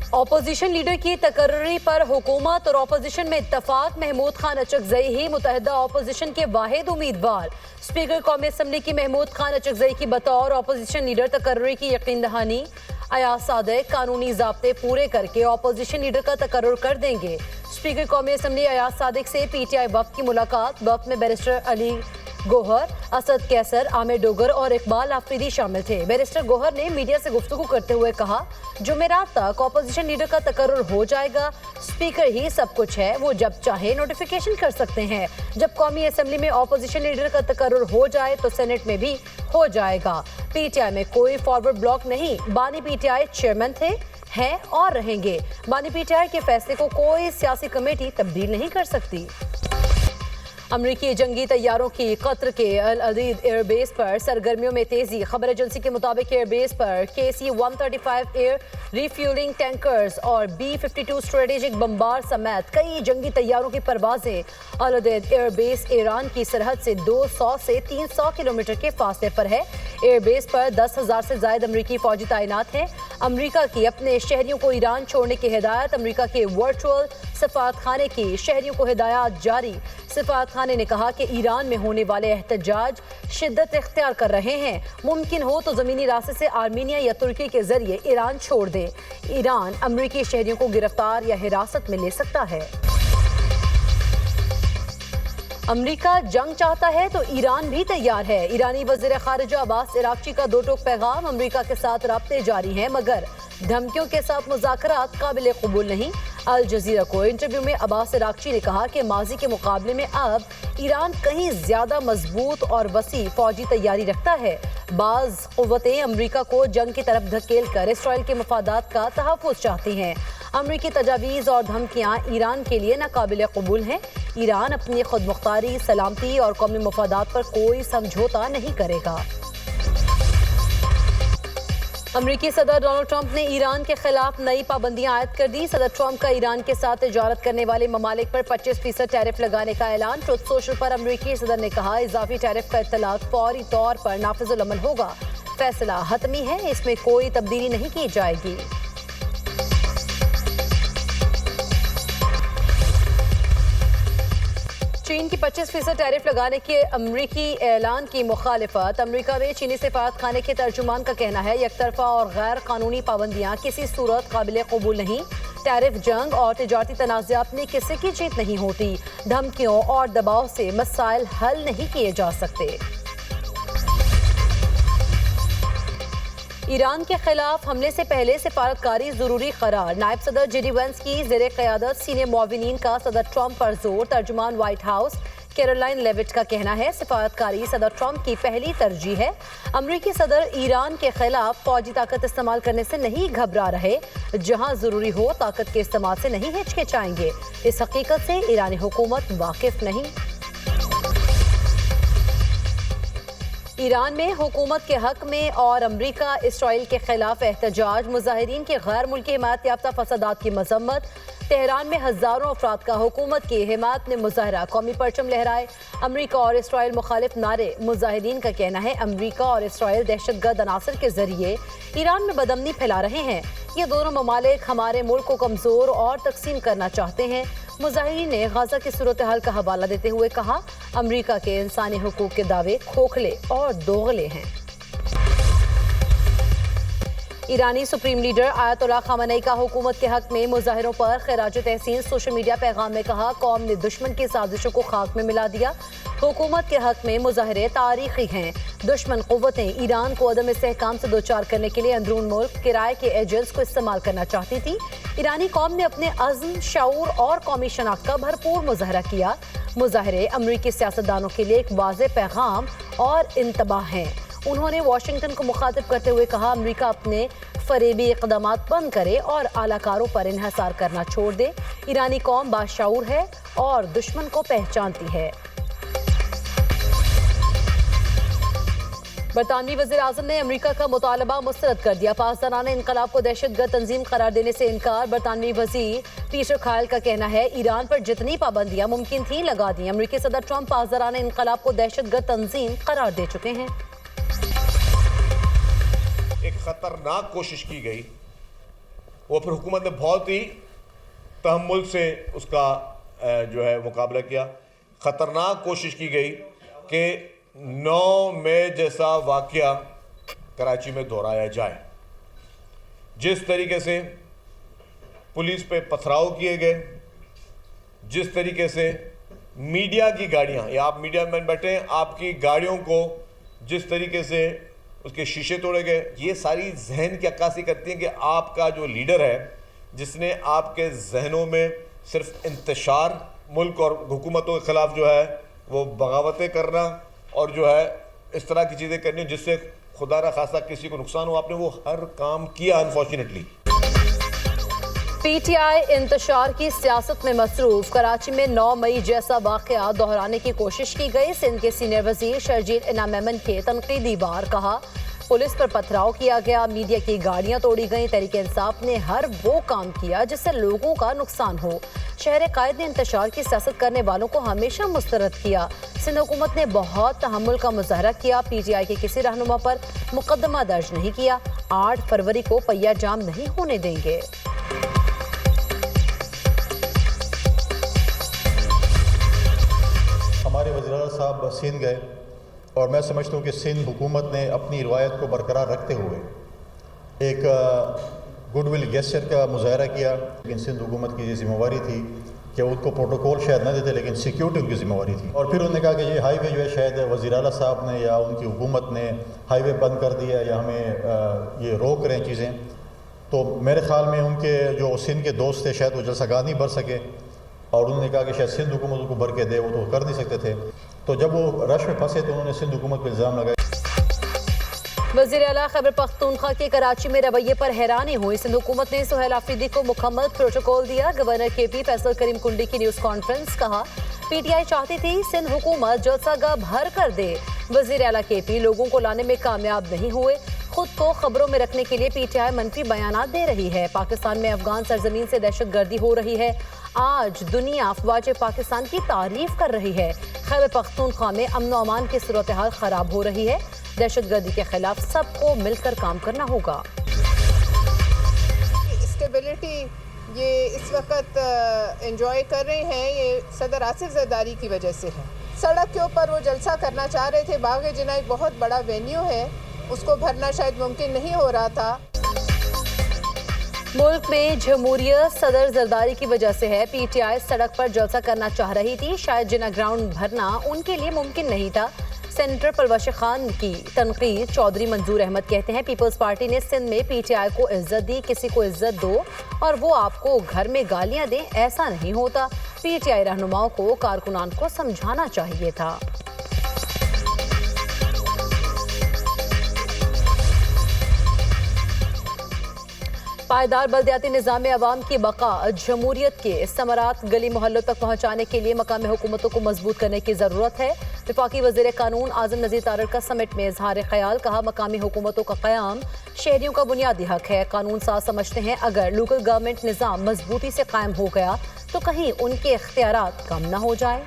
Opposition leader की तकर्री पर हुकूमत और अपोजिशन में इत्तफाक। महमूद खान अचकजई ही मुतहदा अपोजिशन के वाहिद उम्मीदवार। स्पीकर कौमी असम्बली की महमूद खान अचकजई की बतौर अपोजिशन लीडर तकर्री की यकीन दहानी। अयाज सादिक कानूनी ज़ाब्ते पूरे करके अपोजिशन लीडर का तकर्रुर कर देंगे। स्पीकर कौमी असम्बली अयाज सादिक से PTI वफ़द की मुलाकात। वफ़द में बैरिस्टर अली गोहर, असद कैसर, आमिर डोगर और इकबाल आफरीदी शामिल थे। बैरिस्टर गोहर ने मीडिया से गुफ्तगू करते हुए कहा, जुमेरात तक अपोजिशन लीडर का तकर्रुर हो जाएगा। स्पीकर ही सब कुछ है, वो जब चाहे नोटिफिकेशन कर सकते हैं। जब कौमी असम्बली में अपोजिशन लीडर का तकर्रुर हो जाए तो सेनेट में भी हो जाएगा। PTI में कोई फॉरवर्ड ब्लॉक नहीं। बानी PTI चेयरमैन थे, हैं और रहेंगे। बानी PTI के फैसले को कोई सियासी कमेटी तब्दील नहीं कर सकती। अमरीकी जंगी तैयारों की कतर के अल अदीद एयरबेस पर सरगर्मियों में तेजी। खबर एजेंसी के मुताबिक एयरबेस पर KC-135 एयर रिफ्यूलिंग टैंकर्स और B-52 स्ट्रेटेजिक बम्बार समेत कई जंगी तैयारों की परवाजें। अल अदीद एयरबेस ईरान की सरहद से 200 से 300 किलोमीटर के फासले पर है। एयरबेस पर 10,000 से ज्यादा अमरीकी फौजी तैनात हैं। अमरीका की अपने शहरियों को ईरान छोड़ने की हिदायत। अमरीका के वर्चुअल सफारतखाने की शहरियों को हिदायत जारी। सफारतखाने ने कहा कि ईरान में होने वाले एहतजाज शिद्दत इख्तियार कर रहे हैं। मुमकिन हो तो ज़मीनी रास्ते से आर्मीनिया या तुर्की के जरिए ईरान छोड़ दे। ईरान अमरीकी शहरियों को गिरफ्तार या हिरासत में ले सकता है। अमरीका जंग चाहता है तो ईरान भी तैयार है। ईरानी वज़ीर ख़ारिजा अब्बास इराक़ची का दो टोक पैगाम। अमरीका के साथ राब्ते जारी हैं मगर धमकियों के साथ मुज़ाकरात काबिल कबूल नहीं। अल जज़ीरा को इंटरव्यू में अब्बास इराक़ची ने कहा कि माजी के मुकाबले में अब ईरान कहीं ज़्यादा मजबूत और वसी फौजी तैयारी रखता है। बाज़ क़ुव्वतें अमरीका को जंग की तरफ धकेल कर इसराइल के मफादात का तहफ़्फ़ुज़ चाहती हैं। अमरीकी तजावीज़ और धमकियाँ ईरान के लिए नाकाबिल कबूल हैं। ईरान अपनी खुद मुख्तारी, सलामती और कौमी मफादात पर कोई समझौता नहीं करेगा। अमरीकी सदर डोनाल्ड ट्रंप ने ईरान के खिलाफ नई पाबंदियां आयद कर दी। सदर ट्रंप का ईरान के साथ तिजारत करने वाले ममालिक पर 25% टैरिफ लगाने का ऐलान। ट्रुथ सोशल पर अमरीकी सदर ने कहा, इजाफी टैरिफ का इत्तलाक फौरी तौर पर नाफिजुल अमल होगा। फैसला हतमी है, इसमें कोई तब्दीली नहीं की जाएगी। चीन की 25% टैरिफ लगाने के अमरीकी ऐलान की मुखालिफत। अमरीका में चीनी सफारतखाने के तर्जुमान का कहना है, यकतरफा और गैर कानूनी पाबंदियाँ किसी सूरत काबिल कबूल नहीं। टैरिफ जंग और तिजारती तनाज़ात में किसी की जीत नहीं होती। धमकियों और दबाव से मसाइल हल नहीं किए जा सकते। ईरान के खिलाफ हमले से पहले सिफारतकारी जरूरी करार। नायब सदर JD वेंस की ज़ेरे क़यादत सीनियर मुआविनीन का सदर ट्रंप पर जोर। तर्जुमान व्हाइट हाउस कैरोलाइन लेविट का कहना है, सिफारतकारी सदर ट्रंप की पहली तरजीह है। अमरीकी सदर ईरान के खिलाफ फौजी ताकत इस्तेमाल करने से नहीं घबरा रहे। जहां जरूरी हो ताकत के इस्तेमाल से नहीं हिचकिचाएंगे। इस हकीकत से ईरानी हुकूमत वाकिफ नहीं। ईरान में हुकूमत के हक में और अमरीका इसराइल के खिलाफ एहतजाज। मुजाहिरीन के गैर मुल्की हिमायत याफ्ता फसादात की मजम्मत। तेहरान में हजारों अफराद का हुकूमत की हिमायत में मुजाहरा। कौमी परचम लहराए। अमरीका और इसराइल मुखालिफ नारे। मुजाहिरीन का कहना है, अमरीका और इसराइल दहशतगर्द अनासर के जरिए ईरान में बदअमनी फैला रहे हैं। ये दोनों ममालिक हमारे मुल्क को कमजोर और तकसीम करना चाहते हैं। मुजाहिरीन ने गाजा की सूरत हाल का हवाला देते हुए कहा, अमरीका के इंसानी हुकूक के दावे खोखले और दोगले हैं। ईरानी सुप्रीम लीडर आयतुल्लाह खामेनी का हुकूमत के हक में मुजाहिरों पर खिराज तहसीन। सोशल मीडिया पैगाम में कहा, कौम ने दुश्मन की साजिशों को खाक में मिला दिया। हुकूमत के हक में मुजाहरे तारीखी हैं। दुश्मन कुव्वतें ईरान को अदम इस्तेहकाम से दो चार करने के लिए अंदरून मुल्क किराए के एजेंट्स को इस्तेमाल करना चाहती थी। ईरानी कौम ने अपने अज़्म, शऊर और कौमी शनाख्त का भरपूर मुजाहरा किया। मुजाहरे अमरीकी सियासतदानों के लिए एक वाज़ेह पैगाम और इंतबाह हैं। उन्होंने वाशिंगटन को मुखातिब करते हुए कहा, अमरीका अपने फरेबी इक़दामात बंद करे और आलाकारों पर इन्हसार करना छोड़ दे। ईरानी कौम बाशऊर है और दुश्मन को पहचानती है। बरतानवी वज़ीर आज़म ने अमरीका का मुतालबा मुस्तरद कर दिया। पासदाराना इनकलाब को दहशतगर्द तंजीम करार देने से इनकार। बरतानवी वज़ीर पीटर खायल का कहना है, ईरान पर जितनी पाबंदियां मुमकिन थी लगा दी। अमरीकी सदर ट्रंप पासदाराना इनकलाब को दहशतगर्द तंजीम करार दे चुके हैं। एक खतरनाक कोशिश की गई وہ پھر حکومت نے بہت ہی تحمل سے اس کا جو ہے مقابلہ کیا. خطرناک کوشش کی گئی کہ 9 مئی جیسا واقعہ کراچی میں دہرایا جائے. جس طریقے سے پولیس پہ پتھراؤ کیے گئے, جس طریقے سے میڈیا کی گاڑیاں, یا آپ میڈیا مین بیٹھے ہیں, آپ کی گاڑیوں کو جس طریقے سے اس کے شیشے توڑے گئے, یہ ساری ذہن کی عکاسی کرتی ہیں کہ آپ کا جو لیڈر ہے جس نے آپ کے ذہنوں میں صرف انتشار, ملک اور حکومتوں کے خلاف جو ہے وہ بغاوتیں کرنا اور جو ہے اس طرح کی چیزیں کرنی جس سے خدا نہ خواستہ کسی کو نقصان ہو, آپ نے وہ ہر کام کیا انفارچونیٹلی. پی ٹی آئی انتشار کی سیاست میں مصروف. کراچی میں 9 مئی جیسا واقعہ دہرانے کی کوشش کی گئی. سندھ کے سینئر وزیر شرجیل انعام میمن کے تنقیدی وار. کہا پولیس پر پتھراؤ کیا گیا, میڈیا کی گاڑیاں توڑی گئیں. تحریک انصاف نے ہر وہ کام کیا جس سے لوگوں کا نقصان ہو. شہر قائد نے انتشار کی سیاست کرنے والوں کو ہمیشہ مسترد کیا. سندھ حکومت نے بہت تحمل کا مظاہرہ کیا. پی ٹی آئی کے کسی رہنما پر مقدمہ درج نہیں کیا. 8 فروری کو پہیہ جام نہیں ہونے دیں گے. ہمارے وزیر اعلیٰ صاحب سندھ گئے اور میں سمجھتا ہوں کہ سندھ حکومت نے اپنی روایت کو برقرار رکھتے ہوئے ایک گڈ ول گیسچر کا مظاہرہ کیا. لیکن سندھ حکومت کی یہ ذمہ داری تھی کہ ان کو پروٹوکول شاید نہ دیتے, لیکن سیکیورٹی ان کی ذمہ داری تھی. اور پھر انہوں نے کہا کہ یہ ہائی وے جو ہے شاید وزیر اعلیٰ صاحب نے یا ان کی حکومت نے ہائی وے بند کر دیا یا ہمیں یہ روک رہے ہیں چیزیں. تو میرے خیال میں ان کے جو سندھ کے دوست تھے شاید وہ جلسہ گاہ نہیں بھر سکے, اور انہوں نے کہا کہ شاید سندھ حکومت کو بھر کے دے, وہ تو کر نہیں سکتے تھے. تو جب وہ رش میں پھنسے تو انہوں نے سندھ حکومت پہ الزام لگایا. وزیر اعلیٰ خیبر پختونخوا کے کراچی میں رویے پر حیرانی ہوئی. سندھ حکومت نے سہیل آفریدی کو مکمل پروٹوکول دیا. گورنر کے پی فیصل کریم کنڈی کی نیوز کانفرنس. کہا پی ٹی آئی چاہتی تھی سندھ حکومت جلسہ گاہ بھر کر دے. وزیر اعلیٰ کے پی لوگوں کو لانے میں کامیاب نہیں ہوئے. خود کو خبروں میں رکھنے کے لیے پی ٹی آئی منفی بیانات دے رہی ہے. پاکستان میں افغان سرزمین سے دہشت گردی ہو رہی ہے. آج دنیا افواج پاکستان کی تعریف کر رہی ہے. خیبر پختونخوا میں امن و امان کی صورتحال خراب ہو رہی ہے. دہشت گردی کے خلاف سب کو مل کر کام کرنا ہوگا. اسٹیبلٹی یہ اس وقت انجوائے کر رہے ہیں, یہ صدر آصف زرداری کی وجہ سے ہے. سڑک کے اوپر وہ جلسہ کرنا چاہ رہے تھے. باغ جناح ایک بہت بڑا وینیو ہے, اس کو بھرنا شاید ممکن نہیں ہو رہا تھا. ملک میں جمہوریت صدر زرداری کی وجہ سے ہے. پی ٹی آئی سڑک پر جلسہ کرنا چاہ رہی تھی. شاید جناح گراؤنڈ بھرنا ان کے لیے ممکن نہیں تھا. سینیٹر پروش خان کی تنقید. چودھری منظور احمد کہتے ہیں پیپلز پارٹی نے سندھ میں پی ٹی آئی کو عزت دی. کسی کو عزت دو اور وہ آپ کو گھر میں گالیاں دیں, ایسا نہیں ہوتا. پی ٹی آئی رہنماؤں کو کارکنان کو سمجھانا چاہیے تھا. پائیدار بلدیاتی نظام عوام کی بقا. جمہوریت کے ثمرات گلی محلوں تک پہنچانے کے لیے مقامی حکومتوں کو مضبوط کرنے کی ضرورت ہے. وفاقی وزیر قانون اعظم نذیر تارڑ کا سمٹ میں اظہار خیال. کہا مقامی حکومتوں کا قیام شہریوں کا بنیادی حق ہے. قانون ساز سمجھتے ہیں اگر لوکل گورنمنٹ نظام مضبوطی سے قائم ہو گیا تو کہیں ان کے اختیارات کم نہ ہو جائے.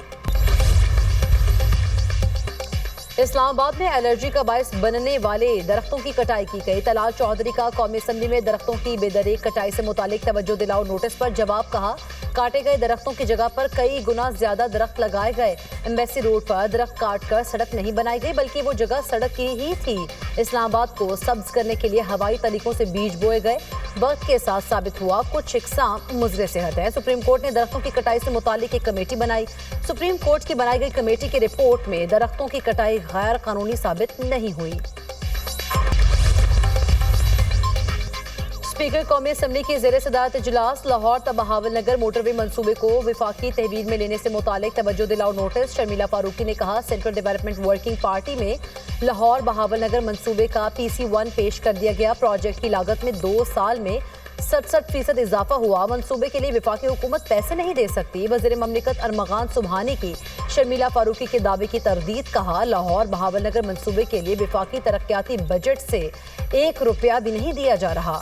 اسلام آباد میں الرجی کا باعث بننے والے درختوں کی کٹائی کی گئی. طلال چودھری کا قومی اسمبلی میں درختوں کی بے دریغ کٹائی سے متعلق توجہ دلاؤ نوٹس پر جواب. کہا کاٹے گئے درختوں کی جگہ پر کئی گنا زیادہ درخت لگائے گئے. ایمبیسی روڈ پر درخت کاٹ کر سڑک نہیں بنائی گئی بلکہ وہ جگہ سڑک کی ہی تھی. اسلام آباد کو سبز کرنے کے لیے ہوائی طریقوں سے بیج بوئے گئے. وقت کے ساتھ ثابت ہوا کچھ اقسام مضر صحت ہے. سپریم کورٹ نے درختوں کی کٹائی سے متعلق ایک کمیٹی بنائی. سپریم کورٹ کی بنائی گئی کمیٹی کی رپورٹ میں درختوں کی کٹائی غیر قانونی ثابت نہیں ہوئی. اسپیکر قومی اسمبلی کی زیر صدارت اجلاس. لاہور تا بہاول نگر موٹر وے منصوبے کو وفاقی تحویل میں لینے سے متعلق توجہ دلاؤ نوٹس. شرمیلا فاروقی نے کہا سینٹرل ڈیولپمنٹ ورکنگ پارٹی میں لاہور بہاول نگر منصوبے کا PC1 پیش کر دیا گیا. پروجیکٹ کی لاگت میں 2 سال میں 67% اضافہ ہوا. منصوبے کے لیے وفاقی حکومت پیسے نہیں دے سکتی. وزیر مملکت ارمغان سبحانی کی شرمیلا فاروقی کے دعوے کی تردید. کہا لاہور بہاول نگر منصوبے کے لیے وفاقی ترقیاتی بجٹ سے 1 روپیہ بھی نہیں دیا جا رہا.